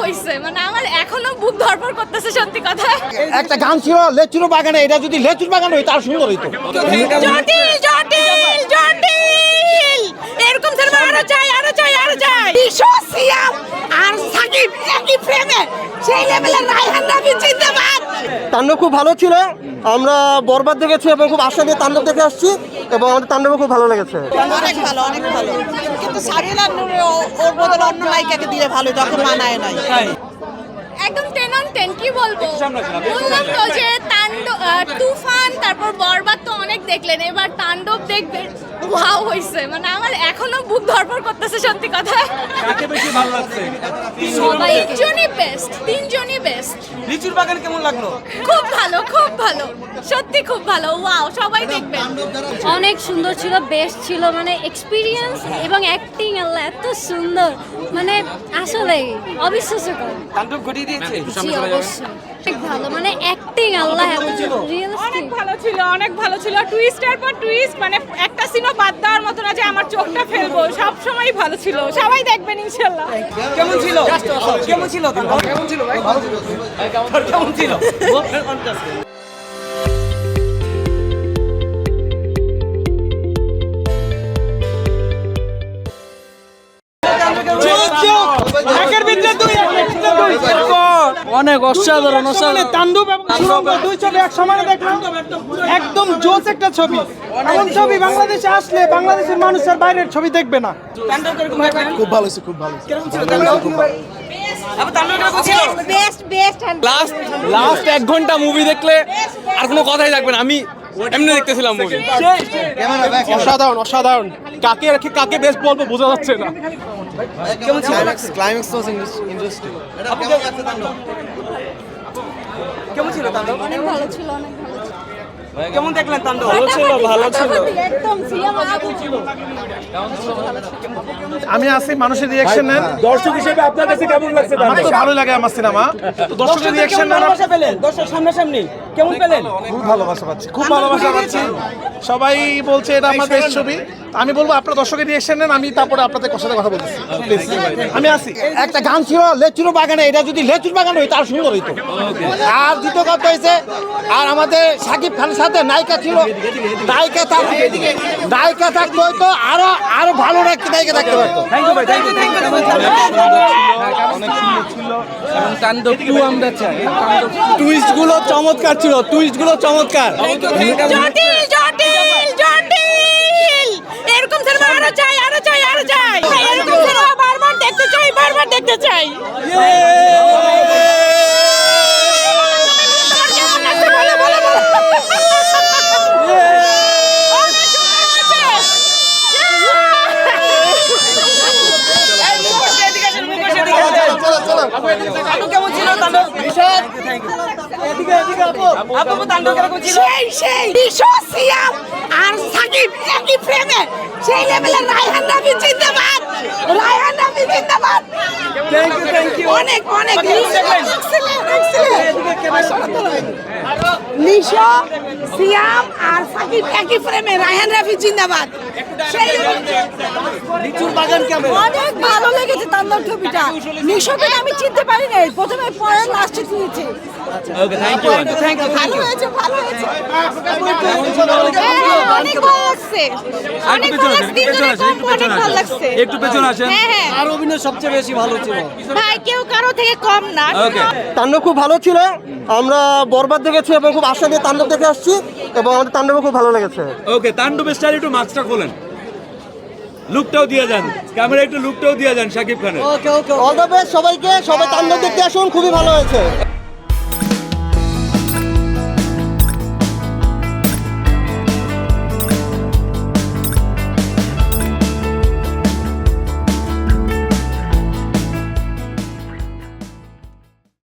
হইছে, মানে আমার এখনো বুক ধরপড় করতেছে সত্যি কথা। একটা গান ছিল লেচুর বাগানে, এটা যদি লেচুর বাগান হইতো আর সুন্দর হইতো। জটিল জটিল জটিল, এরকম সিনেমা আরো চাই আরো চাই আরো চাই। সিয়াম আর সাকিব একই ফ্রেমে, সেই লেভেলের রায়হান রাফি জিন্দাবাদ। তাণ্ডব খুব ভালো ছিল, আমরা বরবাদ দেখেছি এবং খুব আশা নিয়ে তাণ্ডব দেখে আসছি এবং আমাদের তাণ্ডব খুব ভালো লেগেছে। অনেক ভালো অনেক ভালো, কিন্তু সারিনা ওর বদলে অন্য নায়িকাকে দিলে ভালো, তখন মানায় নাই। একদম 10 on 10 কি বলবো, বললাম তো যে তাণ্ডব, তুফান, তারপর বরবাদ তো অনেক দেখলেন, এবার তাণ্ডব দেখবেন। ওয়াও হইছে, মানে আমার এখনো বুক ধরপড় করতেছে সত্যি কথা। কাকে বেশি ভালো লাগছে? সবাই তিনজনই বেস্ট, তিনজনই বেস্ট। লিচুর বাগান কেমন লাগলো? খুব ভালো খুব ভালো, সত্যি খুব ভালো। ওয়াও, সবাই দেখবেন। অনেক সুন্দর ছিল, বেস্ট ছিল, মানে এক্সপিরিয়েন্স এবং অ্যাক্টিং আল্লাহ এত সুন্দর, মানে আসলে অবিশ্বাস্যকর। তাণ্ডব ঘটিয়ে দিয়েছে। জি অবশ্যই অনেক ভালো, মানে অ্যাক্টিং আল্লাহ রিয়েলিস্টিক। ভালো ছিল, অনেক ভালো ছিল। টুইস্টার পর টুইস্ট, মানে একটা সিনও বাদ দেওয়ার মতো না যে আমার চোখটা ফেলবো। সব সময় ভালো ছিল, সবাই দেখবেন ইনশাআল্লাহ। কেমন ছিল? কেমন ছিল? কেমন ছিল ভাই? কেমন ছিল? অনেক অসাধারণ অসাধারণ তাণ্ডব এবং সুরঙ্গ দুই ছবি এক সময় দেখলাম, একদম জোস একটা ছবি। এমন ছবি বাংলাদেশে আসলে বাংলাদেশের মানুষের বাইরের ছবি দেখবে না। খুব ভালো হয়েছে, খুব ভালো। কেমন ছিল তাণ্ডব? আপু তাণ্ডব কেমন ছিল? বেস্ট বেস্ট লাস্ট 1 ঘন্টা মুভি দেখলে আর কোনো কথাই থাকবে না। আমি এমনি দেখতেছিলাম মুভি, অসাধারণ অসাধারণ। কাকে রেখে কাকে বেস্ট বলবো বোঝা যাচ্ছে না। কেমন ছিল? ক্লাইম্যাক্স তো ইন্টারেস্টিং। কেমন ছিল তাণ্ডব? অনেক ভালো ছিল, অনেক ভালো ছিল। কেমন দেখলেন তাণ্ডব? ভালো ছিল ভালো ছিল। একদম সিয়াম আবু ছিল। আমি আছি, মানুষের রিঅ্যাকশন নেন। দর্শক হিসেবে আপনার কাছে কেমন লাগছে? আমার তো ভালো লাগে আমার সিনেমা, তো দর্শকের রিঅ্যাকশন নেন। ভালোবাসা পেলেন? দর্শক সামনাসামনি কেমন পেলেন? খুব ভালোবাসা পাচ্ছি, খুব ভালোবাসা পাচ্ছি। সবাই বলছে এটা আমার বেস্ট ছবি। আমি বলবো আপনারা দর্শকের রিঅ্যাকশন নেন, আমি তারপরে আপনাদের সাথে কথা বলতেছি। আমি আছি। একটা গান ছিল লেচুর বাগানে, এটা যদি লেচুর বাগান হইতো আর সুন্দর হইতো। আর দ্বিতীয় কথা হয়েছে, আর আমাদের সাকিব খানের সাথে নায়িকা ছিল, নায়িকা থাকতো হয়তো আরো আরো ভালো নায়িকা থাকতে পারতো। থ্যাংক ইউ ভাই, থ্যাংক ইউ থ্যাংক ইউ। অনেক সুন্দর ছিল এবং তাণ্ডব 2 আমরা চাই। টুইস্ট গুলো চমৎকার ছিল, টুইস্ট গুলো চমৎকার। জটিল জটিল জটিল, এরকম সিনেমা আরো চাই আরো চাই আরো চাই। এরকম সিনেমা বারবার দেখতে চাই, বারবার দেখতে চাই। আপু কেমন ছিল তাণ্ডব? আপু তাণ্ডব কেমন ছিল? সেই সিয়াম আর সাকিব একই ফ্রেমে, সেই লেভেলের রায়হান রাফি জিন্দাবাদ, রায়হান রাফি জিন্দাবাদ। Thank you. অনেক অনেক নিশো সিয়াম আর সাকিব একই ফ্রেমে, রায়হান রাফি জিন্দাবাদ। সেই লিচুর বাগান কেমন? অনেক ভালো লেগেছে তাণ্ডব ছবিটা। নিশোকে আমি চিনতে পারি নাই, প্রথমে পরে লাস্টে চিনেছি। Okay thank you thank you. ভালো হয়েছে ভালো হয়েছে। অনেক ভালো লাগছে, অনেক ভালো লাগছে, তিনজনের কম্বো অনেক ভালো লাগছে। একটু পেছনে আসেন। হ্যাঁ হ্যাঁ আর অভিনয় সবচেয়ে বেশি ভালো ছিল। ভাই, কেউ কারো থেকে কম না। ওকে তাণ্ডব খুব ভালো ছিল, আমরা বরবাদ দেখেছি এবং খুব আশা নিয়ে তাণ্ডব দেখে আসছি এবং আমাদের তাণ্ডব খুব ভালো লেগেছে। ওকে তাণ্ডব স্টাইল একটু মাস্কটা খোলেন, লুকটাও দিয়ে যান, ক্যামেরা একটু লুকটাও দিয়ে যান শাকিব খানের। অল দ্য বেস্ট সবাইকে, সবাই তাণ্ডব দেখতে আসুন, খুবই ভালো হয়েছে।